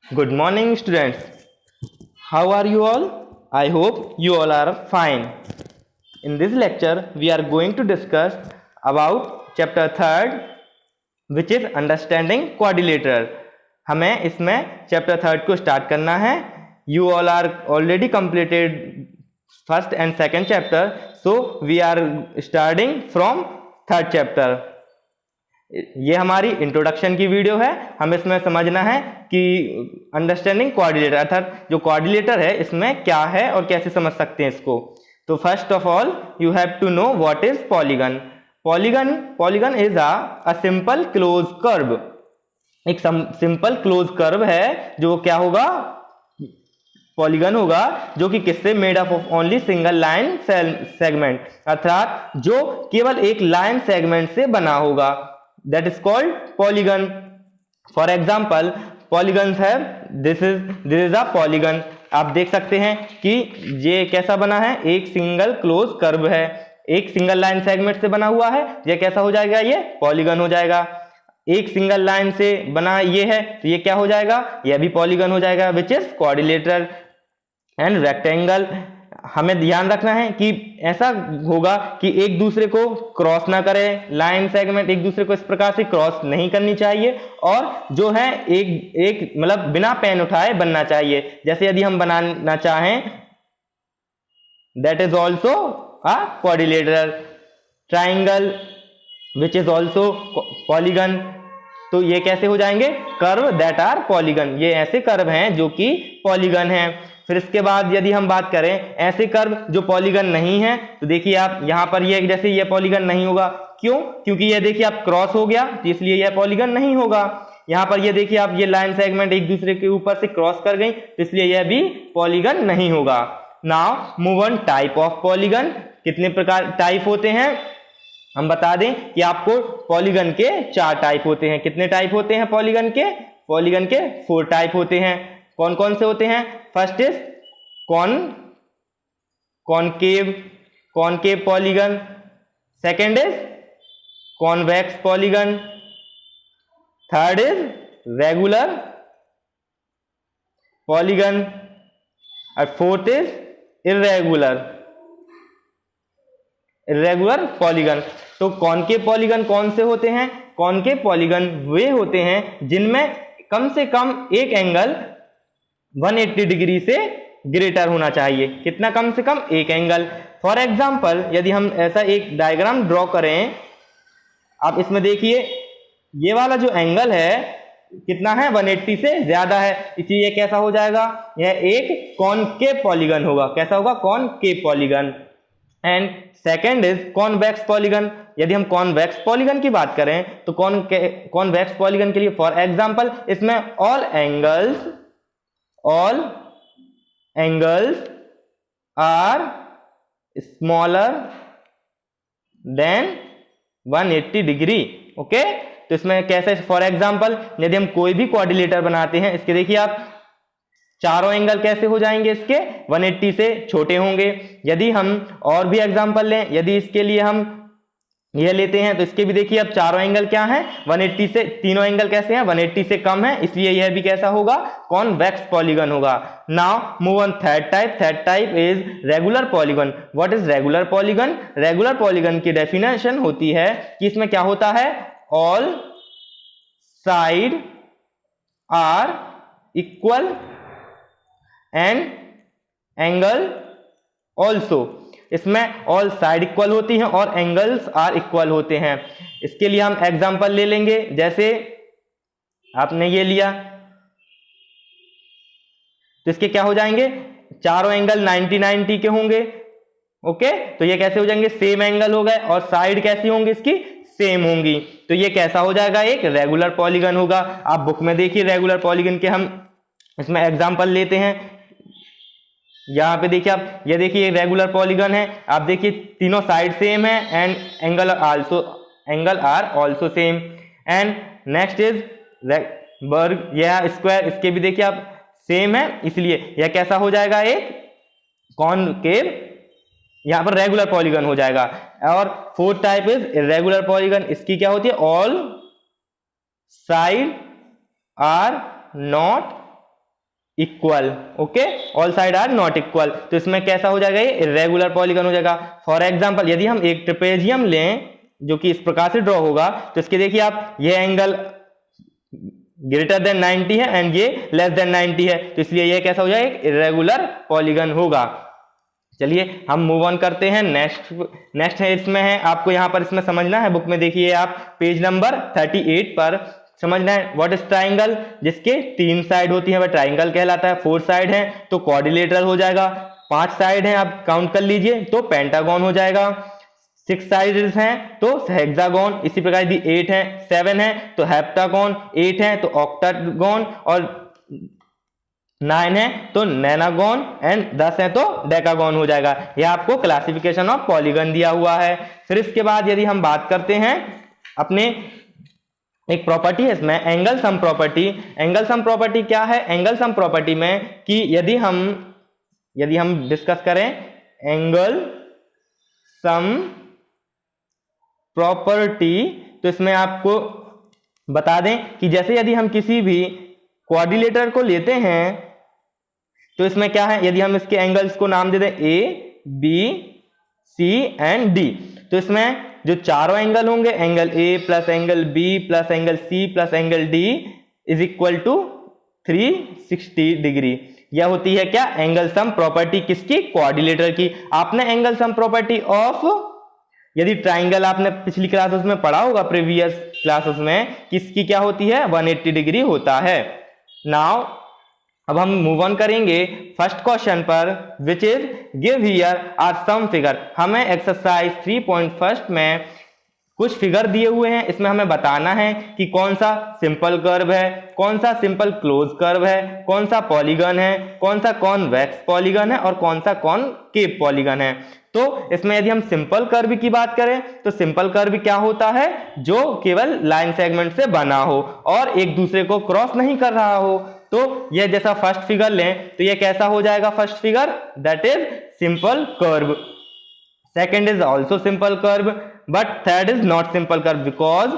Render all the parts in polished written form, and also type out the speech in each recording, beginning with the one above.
Good morning, students. How are you all? I hope you all are fine. In this lecture, we are going to discuss about chapter 3rd, which is understanding quadrilateral. हमें इसमें chapter 3rd को start करना है. You all are already completed first and second chapter, so we are starting from third chapter. ये हमारी introduction की video है. हमें इसमें समझना है कि अंडरस्टैंडिंग कोऑर्डिनेटर अर्थात जो कोऑर्डिनेटर है इसमें क्या है और कैसे समझ सकते हैं इसको. तो first of all you have to know what is polygon. Polygon is a simple close curve. एक सिंपल क्लोज कर्व है जो क्या होगा, पॉलीगन होगा, जो कि किससे made up of only single line segment, अर्थात जो केवल एक लाइन सेगमेंट से बना होगा. That is called polygon. For example polygons है, दिस इज अ पॉलीगन. आप देख सकते हैं कि ये कैसा बना है, एक सिंगल क्लोज कर्व है, एक सिंगल लाइन सेगमेंट से बना हुआ है. ये कैसा हो जाएगा, ये पॉलीगन हो जाएगा. एक सिंगल लाइन से बना ये है तो ये क्या हो जाएगा, यह भी पॉलीगन हो जाएगा, which is quadrilateral. And rectangle, हमें ध्यान रखना है कि ऐसा होगा कि एक दूसरे को क्रॉस ना करे. लाइन सेगमेंट एक दूसरे को इस प्रकार से क्रॉस नहीं करनी चाहिए और जो है एक मतलब बिना पेन उठाए बनना चाहिए. जैसे यदि हम बनाना चाहें, that is also a quadrilateral. Triangle which is also polygon. तो ये कैसे हो जाएंगे, कर्व दैट आर पॉलीगन. ये ऐसे कर्व हैं जो कि पॉलीगन हैं. फिर इसके बाद यदि हम बात करें ऐसे कर्व जो पॉलीगन नहीं है, तो देखिए आप यहां पर ये जैसे ये पॉलीगन नहीं होगा. क्यों? क्योंकि ये देखिए आप क्रॉस हो गया तो इसलिए यह पॉलीगन नहीं होगा. यहां पर ये देखिए आप ये लाइन सेगमेंट एक दूसरे के ऊपर से क्रॉस कर गई तो इसलिए यह भी पॉलीगन नहीं होगा. Now move on type of polygon. कितने प्रकार टाइप होते हैं हम बता दें कि आपको पॉलीगन के 4 टाइप होते हैं. कितने टाइप होते हैं पॉलीगन के? पॉलीगन के 4 टाइप होते हैं. कौन कौन से होते हैं? First is concave polygon. Second is convex polygon. Third is regular polygon और फोर्थ इज इर्रेगुलर पॉलीगन. तो कॉनकेव पॉलीगन कौन से होते हैं? कॉनकेव पॉलीगन वे होते हैं जिनमें कम से कम एक एंगल 180 डिग्री से ग्रेटर होना चाहिए. कितना? कम से कम एक एंगल. फॉर एग्जाम्पल यदि हम ऐसा एक डायग्राम ड्रॉ करें, आप इसमें देखिए ये वाला जो एंगल है कितना है, 180 से ज्यादा है, इसलिए ये कैसा हो जाएगा, यह एक कॉनकेव पॉलीगन होगा. कैसा होगा? Concave polygon. And second is convex polygon. यदि हम कॉन्वेक्स पॉलीगन की बात करें तो कॉन्वेक्स पॉलीगन के लिए फॉर एग्जाम्पल इसमें all angles are smaller than 180 degree. Okay, तो इसमें कैसे, फॉर एग्जाम्पल यदि हम कोई भी क्वाड्रिलेटर बनाते हैं, इसके देखिए आप चारों एंगल कैसे हो जाएंगे, इसके 180 से छोटे होंगे. यदि हम और भी एग्जांपल लें, यदि इसके लिए हम यह लेते हैं तो इसके भी देखिए अब चारों एंगल क्या हैं, 180 से, तीनों एंगल कैसे हैं, 180 से कम है, इसलिए यह भी कैसा होगा, कॉन्वेक्स पॉलीगन होगा. Now move on third type is regular polygon. What is regular polygon? Regular polygon की डेफिनेशन होती है कि इसमें क्या होता है, all side are equal and angle also. इसमें ऑल साइड इक्वल होती हैं और एंगल्स आर इक्वल होते हैं. इसके लिए हम एग्जांपल ले लेंगे. जैसे आपने ये लिया तो इसके क्या हो जाएंगे, चारों एंगल 90 के होंगे. ओके, तो ये कैसे हो जाएंगे, सेम एंगल हो गए और साइड कैसी होंगी इसकी, सेम होंगी. तो ये कैसा हो जाएगा, एक रेगुलर पॉलीगन होगा. आप बुक में देखिए रेगुलर पॉलीगन के हम इसमें एग्जांपल लेते हैं. यहां पे देखिए आप, ये देखिए रेगुलर पॉलीगन है, आप देखिए तीनों साइड सेम है and angle are also same. And next is burg, यह स्क्वायर, इसके भी देखिए आप सेम है, इसलिए यह कैसा हो जाएगा, एक कॉनकेव, यहां पर रेगुलर पॉलीगन हो जाएगा. और fourth type is irregular polygon. इसकी क्या होती है, all side are not equal, okay, all side are not equal. तो इसमें कैसा हो जाएगा, ये इर्रेगुलर पॉलीगन हो जाएगा। फॉर एग्जांपल यदि हम एक ट्रेपेजियम लें जो कि इस प्रकार से ड्रॉ होगा, तो इसके देखिए आप, ये एंगल ग्रेटर देन 90 है एंड ये लेस देन 90 है, तो इसलिए ये कैसा हो जाएगा, एक इर्रेगुलर पॉलीगन होगा। चलिए हम मूव ऑन करते हैं। नेक्स्ट है, इसमें है आपको यहाँ पर इसमें समझना है, बुक में देखिए आप पेज नंबर 38 पर समझना है व्हाट इज ट्राइंगल, जिसके 3 साइड होती है वह ट्राइंगल कहलाता है। 4 साइड है तो क्वाड्रिलेटरल हो जाएगा। 5 साइड है आप काउंट कर लीजिए तो पेंटागन हो जाएगा। 6 साइड्स हैं तो हेक्सागन, इसी प्रकार यदि 8 है 7 है तो हेप्टागन, 8 है तो ऑक्टागन, और 9 है तो नैनागन एंड 10 है तो डेकागन हो जाएगा। यह आपको क्लासिफिकेशन ऑफ पॉलीगन दिया हुआ है। फिर इसके बाद यदि हम बात करते हैं अपने एक प्रॉपर्टी है इसमें, angle sum property. Angle sum property क्या है, एंगल सम प्रॉपर्टी में कि यदि हम डिस्कस करें एंगल सम प्रॉपर्टी, तो इसमें आपको बता दें कि जैसे यदि हम किसी भी क्वाड्रिलेटर को लेते हैं तो इसमें क्या है, यदि हम इसके एंगल्स को नाम दे दें A B C and D, तो इसमें जो चारों एंगल होंगे, angle A plus angle B plus angle C plus angle D is equal to 360 degree. यह होती है क्या, एंगल सम प्रॉपर्टी किसकी, क्वाड्रिलेटर की। आपने एंगल सम प्रॉपर्टी ऑफ यदि ट्राइंगल आपने पिछली क्लासेस में पढ़ा होगा, प्रीवियस क्लासेस में, किसकी क्या होती है, 180 डिग्री होता है। नाउ अब हम मूव ऑन करेंगे फर्स्ट क्वेश्चन पर, which is give here are some figure. हमें एक्सरसाइज 3.1 में कुछ फिगर दिए हुए हैं, इसमें हमें बताना है कि कौन सा सिंपल कर्व है, कौन सा सिंपल क्लोज कर्व है, कौन सा पॉलीगन है, कौन सा कॉन्वेक्स पॉलीगन है और कौन सा कॉनकेव पॉलीगन है। तो इसमें यदि हम सिंपल कर्व की बात करें तो सिंपल कर्व क्या होता है, जो केवल लाइन सेगमेंट से बना हो और एक दूसरे को क्रॉस नहीं कर रहा हो। तो यह जैसा फर्स्ट फिगर लें तो यह कैसा हो जाएगा, first figure that is simple curve. Second is also simple curve but third is not simple curve, because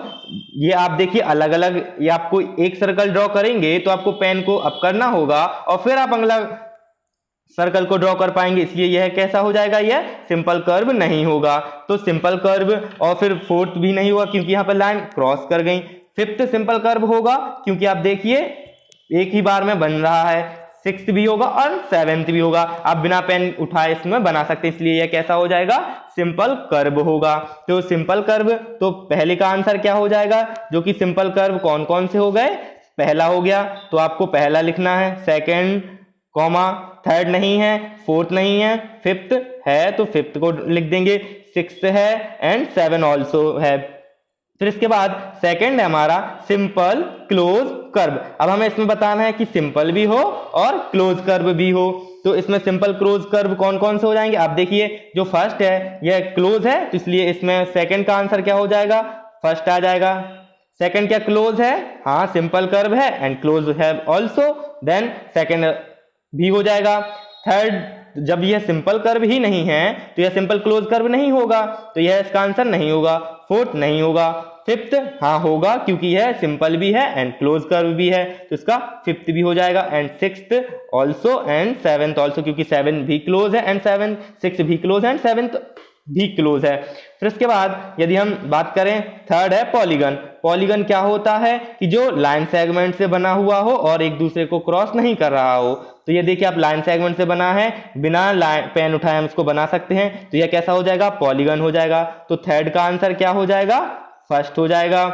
ये आप देखिए अलग अलग, ये आपको एक सर्कल ड्रॉ करेंगे तो आपको पेन को अप करना होगा और फिर आप अगला सर्कल को ड्रॉ कर पाएंगे, इसलिए यह कैसा हो जाएगा, यह सिंपल कर्व नहीं होगा। तो सिंपल कर्व, और फिर फोर्थ भी नहीं होगा क्योंकि यहां पर लाइन क्रॉस कर गई। फिफ्थ सिंपल कर्व होगा क्योंकि आप देखिए एक ही बार में बन रहा है, सिक्स्थ भी होगा और सेवेंथ भी होगा, आप बिना पेन उठाए इसमें बना सकते हैं, इसलिए यह कैसा हो जाएगा, सिंपल कर्व होगा। तो सिंपल कर्व, तो पहले का आंसर क्या हो जाएगा, जो कि सिंपल कर्व कौन कौन से हो गए, पहला हो गया तो आपको पहला लिखना है, सेकंड कॉमा, थर्ड नहीं है, फोर्थ नहीं है, फिफ्थ है तो फिफ्थ को लिख देंगे, सिक्स्थ है एंड 7 ऑल्सो है। फिर इसके बाद सेकंड है हमारा सिंपल क्लोज कर्व। अब हमें इसमें बताना है कि सिंपल भी हो और क्लोज कर्व भी हो। तो इसमें सिंपल क्लोज कर्व कौन कौन से हो जाएंगे, आप देखिए जो फर्स्ट है यह क्लोज है तो इसलिए इसमें सेकंड का आंसर क्या हो जाएगा, फर्स्ट आ जाएगा। सेकंड क्या क्लोज है, हाँ सिंपल कर्व है एंड क्लोज है ऑल्सो, देन सेकंड भी हो जाएगा। थर्ड, जब यह सिंपल कर्व ही नहीं है तो यह सिंपल क्लोज कर्व नहीं होगा, तो यह इसका आंसर नहीं होगा। फोर्थ नहीं होगा। फिफ्थ हाँ होगा क्योंकि यह सिंपल भी है एंड क्लोज कर्व भी है, तो इसका फिफ्थ भी हो जाएगा। And sixth also and seventh also, क्योंकि 7 भी क्लोज है एंड 6 भी क्लोज है एंड 7 भी क्लोज है। फिर इसके बाद यदि हम बात करें, थर्ड है पॉलीगन। पॉलीगन क्या होता है कि जो लाइन सेगमेंट से बना हुआ हो और एक दूसरे को क्रॉस नहीं कर रहा हो। तो ये देखिए आप लाइन सेगमेंट से बना है, बिना पेन उठाए हम इसको बना सकते हैं, तो यह कैसा हो जाएगा, पॉलीगन हो जाएगा। तो थर्ड का आंसर क्या हो जाएगा, फर्स्ट हो जाएगा।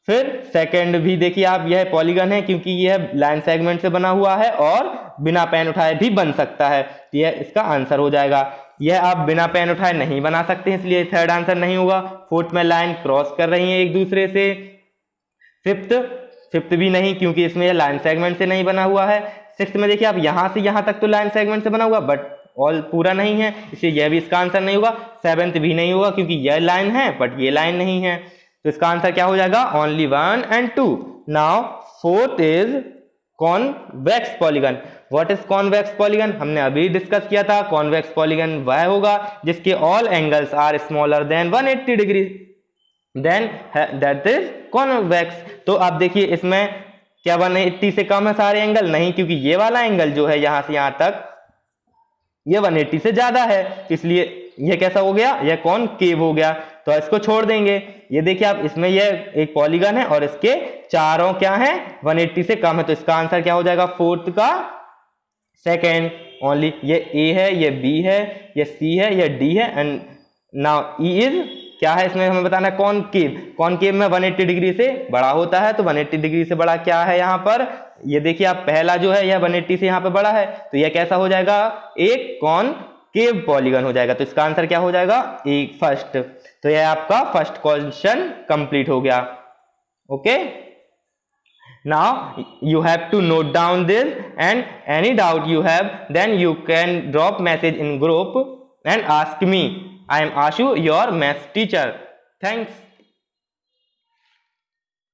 फिर सेकंड भी देखिए आप, यह पॉलीगन है क्योंकि यह लाइन सेगमेंट से बना हुआ है और बिना पेन उठाए भी बन सकता है, तो यह इसका आंसर हो जाएगा। यह आप बिना पेन उठाए नहीं बना सकते हैं, इसलिए थर्ड आंसर नहीं होगा। फोर्थ में लाइन क्रॉस कर रही है एक दूसरे से। फिफ्थ भी नहीं क्योंकि इसमें यह लाइन सेगमेंट से नहीं बना हुआ है। सिक्स्थ में देखिए आप यहां से यहां तक तो लाइन सेगमेंट से बना हुआ बट ऑल पूरा नहीं है, इसलिए यह भी इसका आंसर नहीं होगा। सेवेंथ भी नहीं होगा क्योंकि यह लाइन है बट ये लाइन नहीं है, तो इसका आंसर क्या हो जाएगा, only 1 and 2। Now fourth is convex polygon. What is convex polygon, हमने अभी डिस्कस किया था। कॉन्वेक्स पॉलीगन वह होगा जिसके all angles are smaller than 180 degree, then that is convex. तो आप देखिए इसमें क्या 180 से कम है सारे एंगल? नहीं, क्योंकि ये वाला एंगल जो है यहां से यहां तक ये 180 से ज्यादा है, इसलिए ये कैसा हो गया? ये कॉनकेव हो गया। तो इसको छोड़ देंगे। ये देखिए आप, इसमें ये एक पॉलीगन है और इसके चारों क्या है? 180 से कम है। तो इसका आंसर क्या हो जाएगा? फोर्थ का सेकेंड ओनली। ये ए है, ये बी है, ये सी है, ये डी है, एंड नाउ ई इज क्या है? इसमें हमें बताना है कॉनकेव। कॉनकेव में 180 डिग्री से बड़ा होता है, तो 180 डिग्री से बड़ा क्या है यहाँ पर? ये देखिए आप, पहला जो है यह 180 से यहाँ पे बड़ा है, तो यह कैसा हो जाएगा? एक कॉनकेव पॉलीगन हो जाएगा। तो इसका आंसर क्या हो जाएगा? ए फर्स्ट। तो यह आपका फर्स्ट क्वेश्चन कंप्लीट हो गया। Okay, now you have to note down this, and any doubt you have, then you can drop message in group and ask me. I am Ashu, your maths teacher. Thanks.